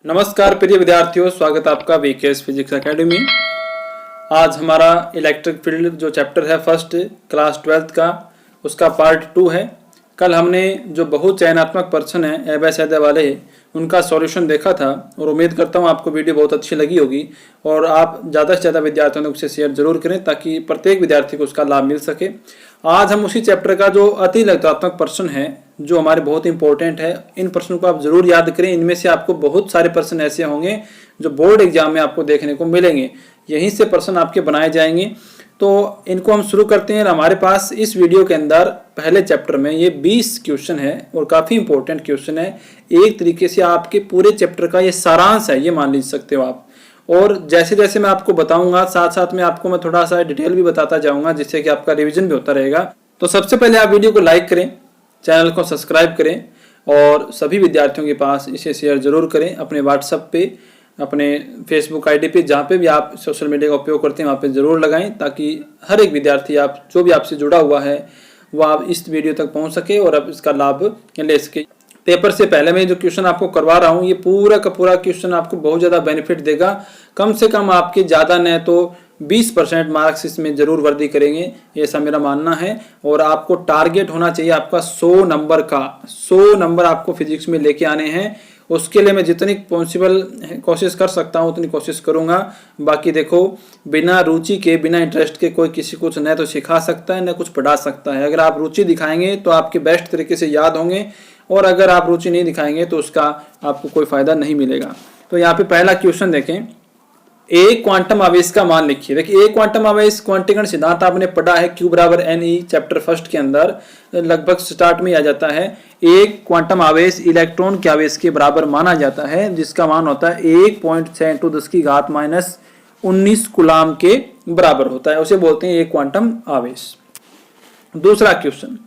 नमस्कार प्रिय विद्यार्थियों, स्वागत आपका वीकेएस फिजिक्स एकेडमी। आज हमारा इलेक्ट्रिक फील्ड जो चैप्टर है फर्स्ट क्लास 12th का, उसका पार्ट 2 है। कल हमने जो बहुत चयनात्मक प्रश्न है एबेसेदे वाले, उनका सॉल्यूशन देखा था और उम्मीद करता हूँ आपको वीडियो बहुत अच्छी लगी होगी और आप ज़्यादा से ज़्यादा विद्यार्थियों को उसे शेयर जरूर करें ताकि प्रत्येक विद्यार्थी को उसका लाभ मिल सके। आज हम उसी चैप्टर का जो अति लघुत्मक प्रश्न है जो हमारे बहुत इंपॉर्टेंट है, इन प्रश्नों को आप जरूर याद करें। इनमें से आपको बहुत सारे प्रश्न ऐसे होंगे जो बोर्ड एग्जाम में आपको देखने को मिलेंगे, यहीं से प्रश्न आपके बनाए जाएंगे। तो इनको हम शुरू करते हैं। हमारे पास इस वीडियो के अंदर पहले चैप्टर में ये 20 क्वेश्चन है और काफ़ी इंपॉर्टेंट क्वेश्चन है। एक तरीके से आपके पूरे चैप्टर का ये सारांश है, ये मान लीज सकते हो आप। और जैसे जैसे मैं आपको बताऊंगा साथ साथ में आपको मैं थोड़ा सा डिटेल भी बताता जाऊंगा, जिससे कि आपका रिवीजन भी होता रहेगा। तो सबसे पहले आप वीडियो को लाइक करें, चैनल को सब्सक्राइब करें और सभी विद्यार्थियों के पास इसे शेयर जरूर करें। अपने व्हाट्सएप पे, अपने फेसबुक आईडी पे, जहाँ पे भी आप सोशल मीडिया का उपयोग करते हैं वहाँ पे ज़रूर लगाएं, ताकि हर एक विद्यार्थी आप जो भी आपसे जुड़ा हुआ है वह आप इस वीडियो तक पहुँच सके और आप इसका लाभ ले सके। पेपर से पहले मैं जो क्वेश्चन आपको करवा रहा हूँ, ये पूरा का पूरा क्वेश्चन आपको बहुत ज़्यादा बेनिफिट देगा। कम से कम आपके ज़्यादा न तो 20% मार्क्स इसमें जरूर वृद्धि करेंगे, ऐसा मेरा मानना है। और आपको टारगेट होना चाहिए आपका 100 नंबर का। 100 नंबर आपको फिजिक्स में लेके आने हैं। उसके लिए मैं जितनी पॉसिबल कोशिश कर सकता हूँ उतनी कोशिश करूँगा। बाकी देखो, बिना रुचि के, बिना इंटरेस्ट के कोई किसी को न तो सिखा सकता है न कुछ पढ़ा सकता है। अगर आप रुचि दिखाएंगे तो आपके बेस्ट तरीके से याद होंगे, और अगर आप रुचि नहीं दिखाएंगे तो उसका आपको कोई फायदा नहीं मिलेगा। तो यहाँ पे पहला क्वेश्चन देखें, एक क्वांटम आवेश का मान लिखिए। देखिए, एक क्वांटम आवेश क्वांटीकरण सिद्धांत आपने पढ़ा है, Q बराबर NE चैप्टर फर्स्ट के अंदर लगभग स्टार्ट में आ जाता है। एक क्वांटम आवेश इलेक्ट्रॉन के आवेश के बराबर माना जाता है, जिसका मान होता है 1.6×10⁻19 कूलाम के बराबर होता है। उसे बोलते हैं एक क्वांटम आवेश। दूसरा क्वेश्चन,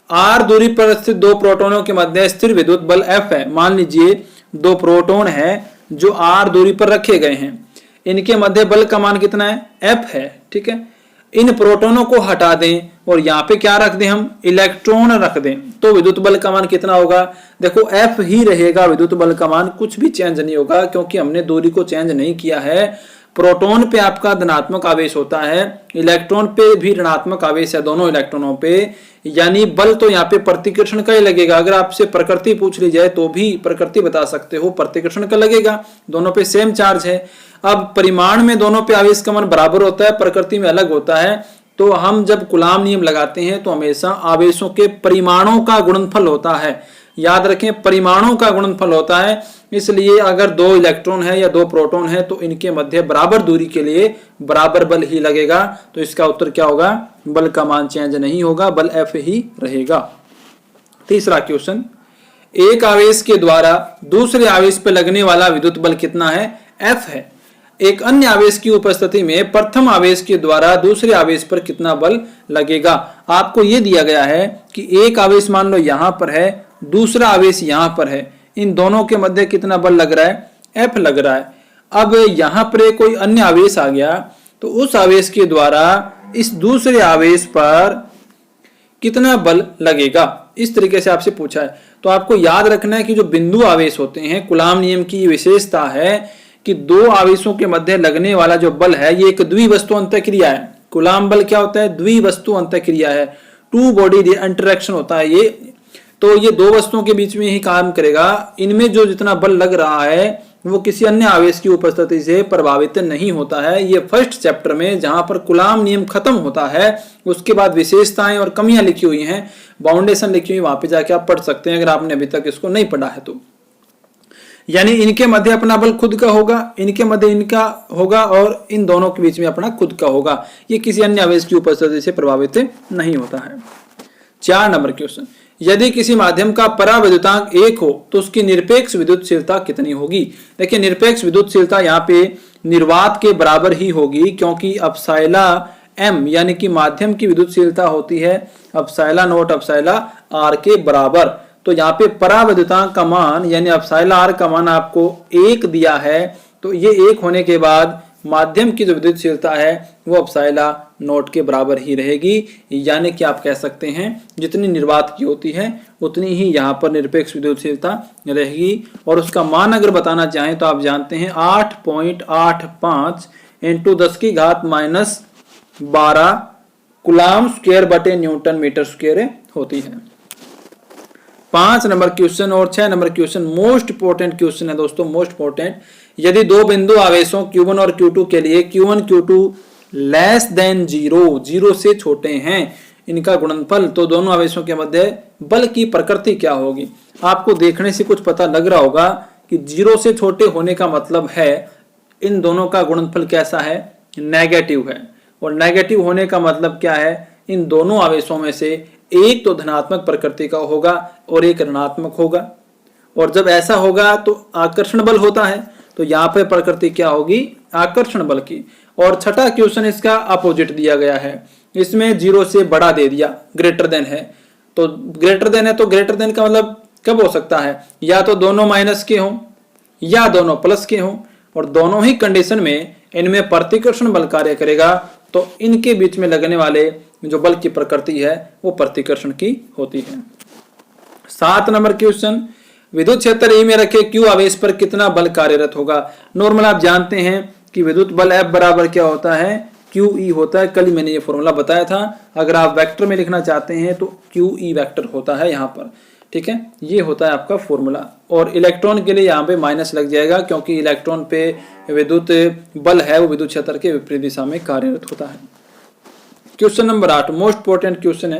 R दूरी पर स्थित दो प्रोटोनों के मध्य स्थिर विद्युत बल F है। मान लीजिए दो प्रोटोन है जो R दूरी पर रखे गए हैं, इनके मध्य बल का मान कितना है? F है। ठीक है, इन प्रोटोनों को हटा दें और यहाँ पे क्या रख दें? हम इलेक्ट्रॉन रख दें, तो विद्युत बल का मान कितना होगा? देखो, F ही रहेगा, विद्युत बल का मान कुछ भी चेंज नहीं होगा, क्योंकि हमने दूरी को चेंज नहीं किया है। प्रोटॉन पे आपका धनात्मक आवेश होता है, इलेक्ट्रॉन पे भी ऋणात्मक आवेश है, दोनों इलेक्ट्रॉनों पे, यानी बल तो यहाँ पे प्रतिकर्षण का ही लगेगा। अगर आपसे प्रकृति पूछ ली जाए तो भी प्रकृति बता सकते हो, प्रतिकर्षण का लगेगा, दोनों पे सेम चार्ज है। अब परिमाण में दोनों पे आवेश का मान बराबर होता है, प्रकृति में अलग होता है। तो हम जब कूलाम नियम लगाते हैं तो हमेशा आवेशों के परिमाणों का गुणनफल होता है। याद रखें, परिमाणों का गुणनफल होता है। इसलिए अगर दो इलेक्ट्रॉन है या दो प्रोटॉन है तो इनके मध्य बराबर दूरी के लिए बराबर बल ही लगेगा। तो इसका उत्तर क्या होगा? बल का मान चेंज नहीं होगा, बल F ही रहेगा। तीसरा क्वेश्चन, एक आवेश के द्वारा दूसरे आवेश पर लगने वाला विद्युत बल कितना है? F है। एक अन्य आवेश की उपस्थिति में प्रथम आवेश के द्वारा दूसरे आवेश पर कितना बल लगेगा? आपको यह दिया गया है कि एक आवेश मान लो यहां पर है, दूसरा आवेश यहां पर है, इन दोनों के मध्य कितना बल लग रहा है? F लग रहा है। अब यहां पर कोई अन्य आवेश आ गया तो उस आवेश के द्वारा इस दूसरे आवेश पर कितना बल लगेगा, इस तरीके से आपसे पूछा है। तो आपको याद रखना है कि जो बिंदु आवेश होते हैं, कूलाम नियम की विशेषता है कि दो आवेशों के मध्य लगने वाला जो बल है ये एक द्विवस्तु अंतःक्रिया है। कूलाम बल क्या होता है? द्विवस्तु अंतःक्रिया है, टू बॉडी इंटरेक्शन होता है ये। तो ये दो वस्तुओं के बीच में ही काम करेगा। इनमें जो जितना बल लग रहा है वो किसी अन्य आवेश की उपस्थिति से प्रभावित नहीं होता है। ये फर्स्ट चैप्टर में जहां पर कूलाम नियम खत्म होता है, उसके बाद विशेषताएं और कमियां लिखी हुई हैं, बाउंडेशन लिखी हुई, वहां पे जाके आप पढ़ सकते हैं अगर आपने अभी तक इसको नहीं पढ़ा है तो। यानी इनके मध्य अपना बल खुद का होगा, इनके मध्य इनका होगा और इन दोनों के बीच में अपना खुद का होगा। ये किसी अन्य आवेश की उपस्थिति से प्रभावित नहीं होता है। 4 नंबर क्वेश्चन, यदि किसी माध्यम का पराविद्युतांक 1 हो तो उसकी निरपेक्ष विद्युतशीलता कितनी होगी? देखिए, निरपेक्ष विद्युतशीलता यहाँ पे निर्वात के बराबर ही होगी, क्योंकि एप्सिलॉन m यानी कि माध्यम की विद्युतशीलता होती है एप्सिलॉन नॉट एप्सिलॉन r के बराबर। तो यहाँ पे पराविद्युतांक का मान यानी एप्सिलॉन r का मान आपको 1 दिया है, तो ये 1 होने के बाद माध्यम की जो विद्युतशीलता है वो एप्सिलॉन नॉट के बराबर ही रहेगी। यानी कि आप कह सकते हैं जितनी निर्वात की होती है उतनी ही यहाँ पर निरपेक्ष विद्युतशीलता रहेगी। और उसका मान अगर बताना चाहें तो आप जानते हैं 8.85 इंटू 10⁻⁻12 कूलम्ब स्क्वायर बटे न्यूटन मीटर स्क्वायर होती है। 5 नंबर क्वेश्चन और 6 number question most important question है दोस्तों, मोस्ट इंपोर्टेंट। यदि दो बिंदु आवेशों Q1 और Q2 के लिए Q1 Q2 लेस देन 0 से छोटे हैं, इनका गुणनफल, तो दोनों आवेशों के मध्य बल की प्रकृति क्या होगी। आपको देखने से कुछ पता लग रहा होगा कि 0 से छोटे होने का मतलब है इन दोनों का गुणनफल कैसा है, नेगेटिव है। और नेगेटिव होने का मतलब क्या है, इन दोनों आवेशों में से एक तो धनात्मक प्रकृति का होगा और एक ऋणात्मक होगा। और जब ऐसा होगा तो आकर्षण बल होता है, तो यहाँ पे प्रकृति क्या होगी, आकर्षण बल की। और छठा क्वेश्चन इसका अपोजिट दिया गया है, इसमें 0 से बड़ा दे दिया, ग्रेटर देन है। तो ग्रेटर देन है तो ग्रेटर देन का मतलब कब हो सकता है, या तो दोनों माइनस के हों या दोनों प्लस के हों। और दोनों ही कंडीशन में इनमें प्रतिकर्षण बल कार्य करेगा, तो इनके बीच में लगने वाले जो बल की प्रकृति है वो प्रतिकर्षण की होती है। 7 नंबर क्वेश्चन, विद्युत क्षेत्र ई में रखे Q आवेश पर कितना बल कार्यरत होगा। नॉर्मल आप जानते हैं कि विद्युत बल F बराबर क्या होता है, QE होता है। कल ही मैंने ये फॉर्मूला बताया था। अगर आप वेक्टर में लिखना चाहते हैं तो QE वेक्टर होता है यहाँ पर, ठीक है, ये होता है आपका फॉर्मूला। और इलेक्ट्रॉन के लिए यहाँ पे माइनस लग जाएगा, क्योंकि इलेक्ट्रॉन पे विद्युत बल है वो विद्युत क्षेत्र के विपरीत दिशा में कार्यरत होता है। Question number 8 most important question है,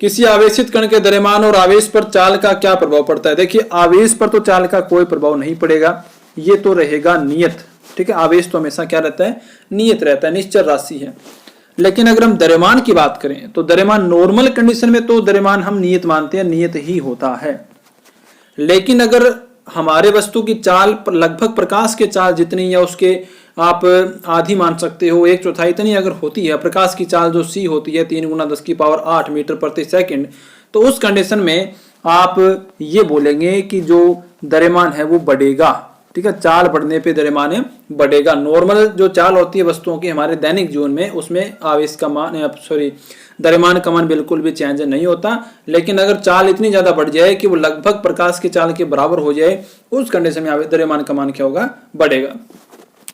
किसी आवेशित कण के द्रव्यमान और आवेश पर चाल का क्या प्रभाव पड़ता है। देखिए आवेश पर तो चाल का कोई प्रभाव नहीं पड़ेगा, ये तो रहेगा नियत, ठीक है। आवेश तो हमेशा क्या रहता है, नियत रहता है, निश्चल राशि है। लेकिन अगर हम द्रव्यमान की बात करें तो द्रव्यमान नॉर्मल कंडीशन में तो द्रव्यमान हम नियत मानते हैं, नियत ही होता है। लेकिन अगर हमारे वस्तु की चाल लगभग प्रकाश के चाल जितनी या उसके आप आधी मान सकते हो, 1/4 इतनी अगर होती है प्रकाश की चाल जो c होती है 3 × 10⁸ मीटर प्रति सेकंड, तो उस कंडीशन में आप ये बोलेंगे कि जो द्रव्यमान है वो बढ़ेगा, ठीक है। चाल बढ़ने पे द्रव्यमान बढ़ेगा। नॉर्मल जो चाल होती है वस्तुओं की हमारे दैनिक जीवन में, उसमें आवेश का मान द्रव्यमान का मान बिल्कुल भी चेंज नहीं होता। लेकिन अगर चाल इतनी ज्यादा बढ़ जाए कि वो लगभग प्रकाश की चाल के बराबर हो जाए, उस कंडीशन में द्रव्यमान का मान क्या होगा, बढ़ेगा।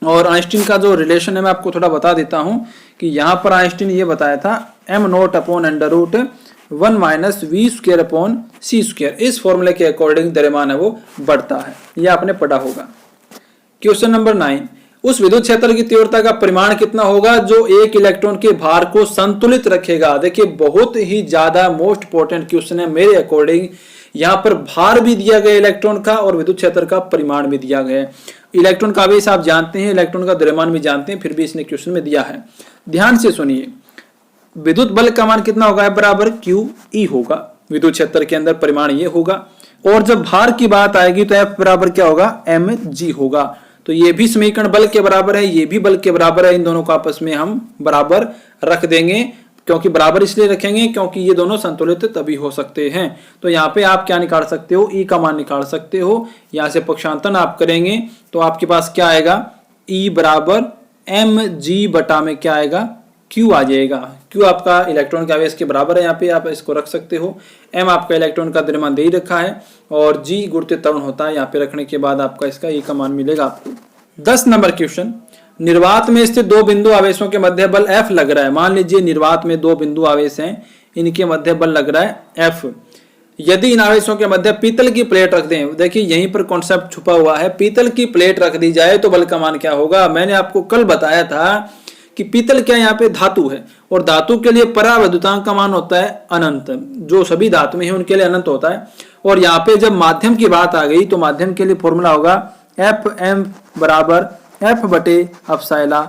और आइंस्टीन का जो रिलेशन है मैं आपको थोड़ा बता देता हूं कि यहाँ पर आइंस्टीन ये बताया था m0/√1 - v²/c²। इस फॉर्मूले के अकॉर्डिंग द्रव्यमान है वो बढ़ता है, ये आपने पढ़ा होगा। क्वेश्चन नंबर 9, उस विद्युत क्षेत्र की तीव्रता का परिमाण कितना होगा जो एक इलेक्ट्रॉन के भार को संतुलित रखेगा। देखिए बहुत ही ज्यादा मोस्ट इंपोर्टेंट क्वेश्चन है मेरे अकॉर्डिंग। यहाँ पर भार भी दिया गया इलेक्ट्रॉन का और विद्युत क्षेत्र का परिमाण भी दिया गया है। इलेक्ट्रॉन का आवेश आप जानते हैं, इलेक्ट्रॉन का द्रव्यमान भी जानते हैं, फिर भी इसने क्वेश्चन में दिया है। ध्यान से सुनिए, विद्युत बल का मान कितना होगा, बराबर QE होगा। विद्युत क्षेत्र के अंदर परिमाण ये होगा। और जब भार की बात आएगी तो F बराबर क्या होगा, mg होगा। तो ये भी समीकरण बल के बराबर है, ये भी बल के बराबर है। इन दोनों को आपस में हम बराबर रख देंगे, क्योंकि बराबर इसलिए रखेंगे क्योंकि ये दोनों संतुलित तभी हो सकते हैं। तो यहाँ पे आप क्या निकाल सकते हो, E का मान निकाल सकते हो। यहाँ से पक्षांतरण आप करेंगे तो आपके पास क्या आएगा, E बराबर mg बटा में क्या आएगा, Q आ जाएगा। Q आपका इलेक्ट्रॉन के आवेश के बराबर है, यहाँ पे आप इसको रख सकते हो। M आपका इलेक्ट्रॉन का द्रव्यमान दे ही रखा है और G गुरुत्वीय त्वरण होता है। यहाँ पे रखने के बाद आपका इसका E का मान मिलेगा आपको। 10 नंबर क्वेश्चन, निर्वात में स्थित दो बिंदु आवेशों के मध्य बल F लग रहा है। मान लीजिए निर्वात में दो बिंदु आवेश हैं, इनके मध्य बल लग रहा है F। यदि इन आवेशों के मध्य पीतल की प्लेट रख दें, देखिए यहीं पर कॉन्सेप्ट छुपा हुआ है, पीतल की प्लेट रख दी जाए तो बल का मान क्या होगा। मैंने आपको कल बताया था कि पीतल क्या यहाँ पे धातु है और धातु के लिए परावैद्युतांक का मान होता है अनंत, जो सभी धातु में है उनके लिए अनंत होता है। और यहाँ पे जब माध्यम की बात आ गई तो माध्यम के लिए फॉर्मूला होगा Fm बराबर F/εr।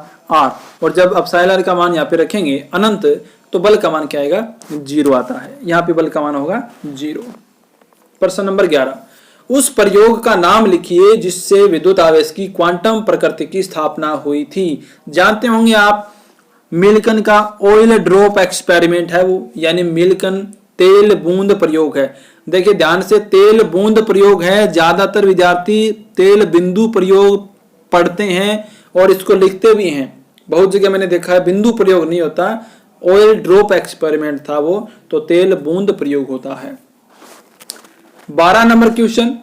और जब एप्सिलॉन का मान यहाँ पे रखेंगे अनंत तो बल का मान क्या आएगा, 0 आता है। यहाँ पे बल का मान होगा 0। प्रश्न नंबर 11, उस प्रयोग का नाम लिखिए जिससे विद्युत आवेश की क्वांटम प्रकृति की स्थापना हुई थी। जानते होंगे आप, मिल्कन का ऑयल ड्रॉप एक्सपेरिमेंट है वो, यानी मिल्कन तेल बूंद प्रयोग है। देखिए ध्यान से, तेल बूंद प्रयोग है। ज्यादातर विद्यार्थी तेल बिंदु प्रयोग पढ़ते हैं और इसको लिखते भी हैं, बहुत जगह मैंने देखा है बिंदु प्रयोग नहीं होता, ऑयल ड्रॉप एक्सपेरिमेंट था वो, तो तेल बूंद प्रयोग होता है। 12 नंबर क्वेश्चन,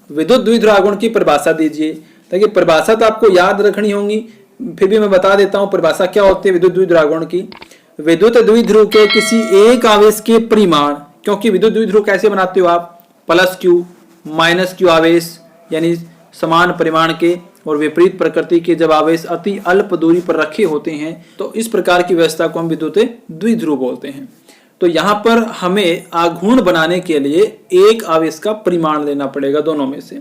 विद्युत द्विध्रुव आघूर्ण की परिभाषा दीजिए। देखिए परिभाषा तो आपको याद रखनी होगी, फिर भी मैं बता देता हूं परिभाषा क्या होती है विद्युत द्विध्रुव आघूर्ण की। विद्युत द्विध्रुव के किसी एक आवेश के परिमाण, क्योंकि विद्युत द्विध्रुव कैसे बनाते हो आप, प्लस क्यू माइनस क्यू आवेश यानी समान परिमाण के और विपरीत प्रकृति के जब आवेश अति अल्प दूरी पर रखे होते हैं तो इस प्रकार की व्यवस्था को हम विद्युत द्विध्रुव बोलते हैं। तो यहाँ पर हमें आघूर्ण बनाने के लिए एक आवेश का परिमाण लेना पड़ेगा दोनों में से।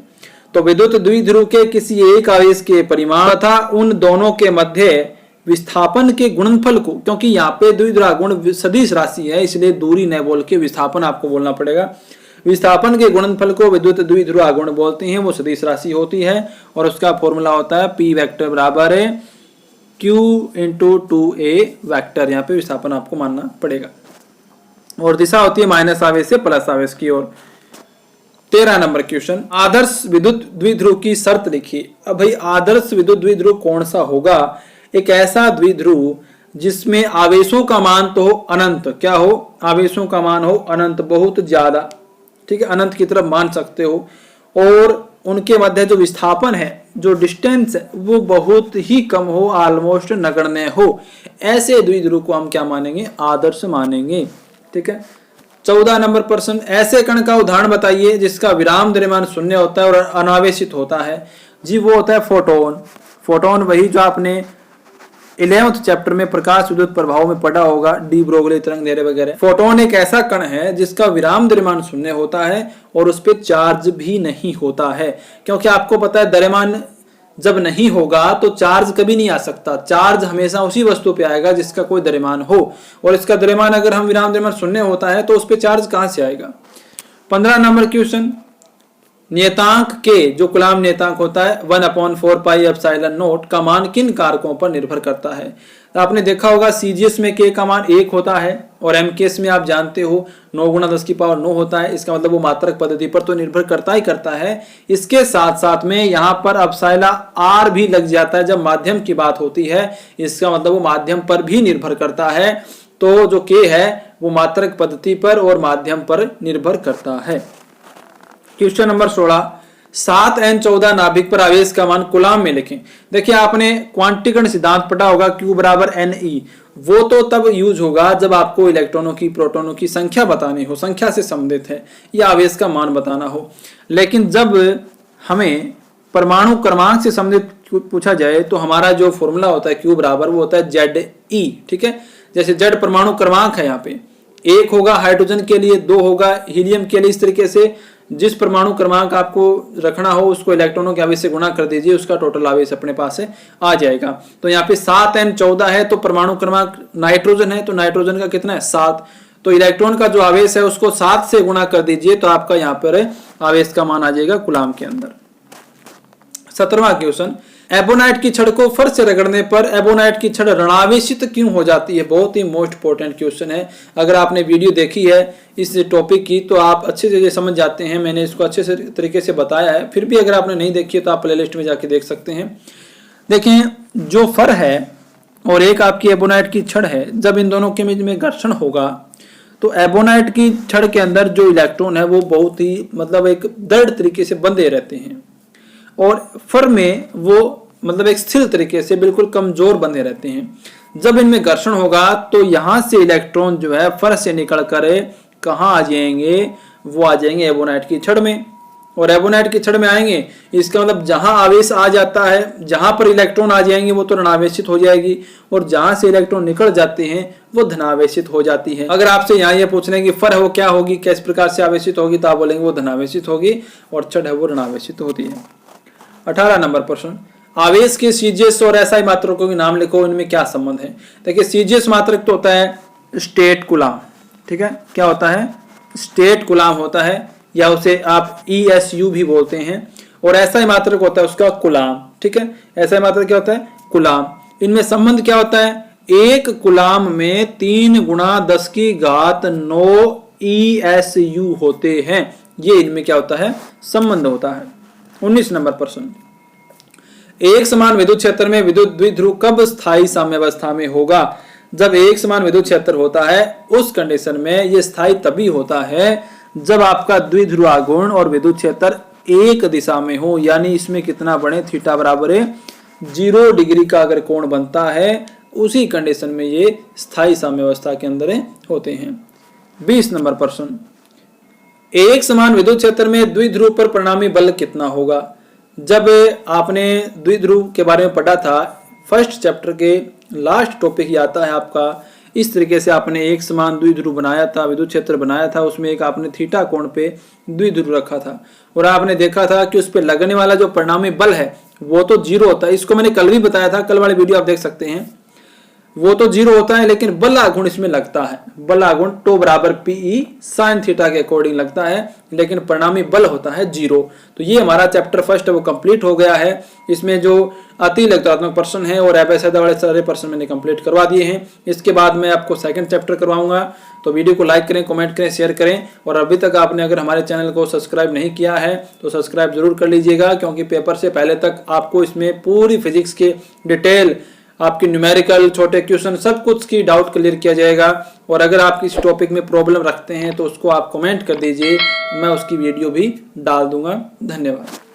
तो विद्युत द्विध्रुव के किसी एक आवेश के परिमाण तथा उन दोनों के मध्य विस्थापन के गुणनफल को, क्योंकि यहाँ पे द्विध्रुव आघूर्ण सदिश राशि है इसलिए दूरी न बोल के विस्थापन आपको बोलना पड़ेगा। विस्थापन के गुणनफल को विद्युत द्विध्रुव आघूर्ण बोलते हैं, वो सदिश राशि होती है और उसका फॉर्मूला होता है P वेक्टर बराबर है Q इंटू 2A वेक्टर। यहाँ पे विस्थापन आपको मानना पड़ेगा और दिशा होती है माइनस आवेश से प्लस आवेश की ओर। 13 नंबर क्वेश्चन, आदर्श विद्युत द्विध्रुव की शर्त लिखिए। अब भाई आदर्श विद्युत द्विध्रुव कौन सा होगा, एक ऐसा द्विध्रुव जिसमें आवेशों का मान तो हो अनंत, क्या हो, आवेशों का मान हो अनंत, बहुत ज्यादा, ठीक है, अनंत की तरफ मान सकते हो, और उनके मध्य जो विस्थापन है, जो डिस्टेंस है वो बहुत ही कम हो, ऑलमोस्ट नगण्य हो। ऐसे द्विध्रुव को हम क्या मानेंगे, आदर्श मानेंगे। ठीक है। 14 नंबर प्रश्न, ऐसे कण का उदाहरण बताइए जिसका विराम द्रव्यमान शून्य होता है और अनावेशित होता है। जी वो होता है फोटोन। फोटोन वही जो आपने 11th चैप्टर में प्रकाश विद्युत प्रभाव में पढ़ा होगा, डी ब्रोगली तरंग दैर्ध्य वगैरह। फोटोन एक ऐसा कण है जिसका विराम द्रव्यमान शून्य होता है और उस पर चार्ज भी नहीं होता है, क्योंकि आपको पता है द्रव्यमान जब नहीं होगा तो चार्ज कभी नहीं आ सकता। चार्ज हमेशा उसी वस्तु पे आएगा जिसका कोई द्रव्यमान हो, और इसका द्रव्यमान अगर हम विराम द्रव्यमान शून्य होता है तो उस पर चार्ज कहां से आएगा। 15 नंबर क्वेश्चन, नियतांक के जो कूलाम नियतांक होता है 1/4 पाई एप्सिलॉन नॉट का मान किन कारकों पर निर्भर करता है। तो आपने देखा होगा सीजीएस में के का मान 1 होता है और एमकेएस में आप जानते हो 9 × 10⁻⁹ होता है। इसका मतलब वो मात्रक पद्धति पर तो निर्भर करता ही करता है। इसके साथ साथ में यहाँ पर एप्सिलॉन आर भी लग जाता है जब माध्यम की बात होती है। इसका मतलब वो माध्यम पर भी निर्भर करता है। तो जो के है वो मात्रक पद्धति पर और माध्यम पर निर्भर करता है। क्वेश्चन नंबर 16, 7n14 नाभिक पर आवेश का मान कूलाम में लिखें। देखिए आपने क्वांटीकरण सिद्धांत पढ़ा होगा Q बराबर Ne, वो तो तब यूज होगा जब आपको इलेक्ट्रॉनों की प्रोटॉनों की संख्या बतानी हो, संख्या से संबंधित है या आवेश का मान बताना हो। लेकिन जब हमें परमाणु क्रमांक से संबंधित पूछा जाए तो हमारा जो फॉर्मूला होता है Q बराबर वो होता है Ze। ठीक है, जैसे Z परमाणु क्रमांक है, यहाँ पे 1 होगा हाइड्रोजन के लिए, 2 होगा हीलियम के लिए। इस तरीके से जिस परमाणु क्रमांक आपको रखना हो उसको इलेक्ट्रॉनों के आवेश से गुणा कर दीजिए, उसका टोटल आवेश अपने पास से आ जाएगा। तो यहाँ पे 7n14 है तो परमाणु क्रमांक नाइट्रोजन है तो नाइट्रोजन का कितना है 7, तो इलेक्ट्रॉन का जो आवेश है उसको 7 से गुणा कर दीजिए तो आपका यहाँ पर आवेश का मान आ जाएगा कूलाम के अंदर। 17वां क्वेश्चन, एबोनाइट की छड़ को फर्श से रगड़ने पर एबोनाइट की छड़ ऋणावेशित क्यों हो जाती है। बहुत ही मोस्ट इंपोर्टेंट क्वेश्चन है। अगर आपने वीडियो देखी है इस टॉपिक की तो आप अच्छे से समझ जाते हैं। मैंने इसको अच्छे से तरीके से बताया है, फिर भी अगर आपने नहीं देखी है तो आप प्लेलिस्ट में जाके देख सकते हैं। देखें, जो फर है और एक आपकी एबोनाइट की छड़ है, जब इन दोनों के बीच में घर्षण होगा तो एबोनाइट की छड़ के अंदर जो इलेक्ट्रॉन है वो बहुत ही मतलब एक दृढ़ तरीके से बंधे रहते हैं और फर में वो मतलब एक स्थिर तरीके से बिल्कुल कमजोर बंधे रहते हैं। जब इनमें घर्षण होगा तो यहाँ से इलेक्ट्रॉन जो है फर से निकल कर कहाँ आ जाएंगे, वो आ जाएंगे एबोनाइट की छड़ में। और एबोनाइट की छड़ में आएंगे इसका मतलब जहां आवेश आ जाता है, जहां पर इलेक्ट्रॉन आ जाएंगे वो तो ऋणावेशित हो जाएगी और जहां से इलेक्ट्रॉन निकल जाते हैं वो धनावेशित हो जाती है। अगर आपसे यहाँ ये पूछने की फर है वो क्या होगी, किस प्रकार से आवेशित होगी, तो आप बोलेंगे वो धनावेशित होगी और छड़ है वो ऋणावेशित होती है। 18 नंबर प्रश्न, आवेश के सीजीएस और एसआई मात्रकों के नाम लिखो, इनमें क्या संबंध है। देखिए सीजीएस मात्रक तो होता है स्टेट कूलाम, ठीक है, क्या होता है स्टेट कूलाम होता है या उसे आप ESU भी बोलते हैं, और एसआई मात्रक होता है उसका कूलाम। ठीक है, एसआई मात्रक क्या होता है कूलाम। इनमें संबंध क्या होता है, एक कूलाम में 3 × 10⁹ ESU होते हैं। ये इनमें क्या होता है संबंध होता है। 19 नंबर प्रश्न, एक समान विद्युत क्षेत्र में विद्युत द्विध्रुव कब स्थायी साम्यावस्था में होगा? जब एक समान विद्युत क्षेत्र होता है उस कंडीशन में ये स्थायी तभी होता है जब आपका द्विध्रुव आघूर्ण और विद्युत क्षेत्र एक दिशा में हो, यानी इसमें कितना बने, थीटा बराबर है 0 डिग्री का अगर कोण बनता है, उसी कंडीशन में ये स्थायी साम्यावस्था के अंदर होते हैं। 20 नंबर प्रश्न, एक समान विद्युत क्षेत्र में द्विध्रुव पर परिणामी बल कितना होगा? जब आपने द्विध्रुव के बारे में पढ़ा था, फर्स्ट चैप्टर के लास्ट टॉपिक ही आता है आपका, इस तरीके से आपने एक समान द्विध्रुव बनाया था, विद्युत क्षेत्र बनाया था, उसमें एक आपने थीटा कोण पे द्विध्रुव रखा था और आपने देखा था कि उस पे लगने वाला जो परिणामी बल है वो तो 0 होता है। इसको मैंने कल भी बताया था, कल वाली वीडियो आप देख सकते हैं। वो तो 0 होता है, लेकिन बल आघूर्ण इसमें लगता है। बल आघूर्ण टो बराबर PE sin थीटा के अकॉर्डिंग लगता है, लेकिन परिणामी बल होता है 0। तो ये हमारा चैप्टर फर्स्ट है वो कंप्लीट हो गया है। इसमें जो अति इलेक्ट्रोस्टैटिक प्रश्न है और एफएसआई वाले सारे प्रश्न मैंने कंप्लीट करवा दिए हैं। इसके बाद मैं आपको सेकंड चैप्टर करवाऊंगा। तो वीडियो को लाइक करें, कमेंट करें, शेयर करें और अभी तक आपने अगर हमारे चैनल को सब्सक्राइब नहीं किया है तो सब्सक्राइब जरूर कर लीजिएगा, क्योंकि पेपर से पहले तक आपको इसमें पूरी फिजिक्स के डिटेल, आपकी न्यूमेरिकल, छोटे क्वेश्चन, सब कुछ की डाउट क्लियर किया जाएगा। और अगर आप किसी टॉपिक में प्रॉब्लम रखते हैं तो उसको आप कमेंट कर दीजिए, मैं उसकी वीडियो भी डाल दूंगा। धन्यवाद।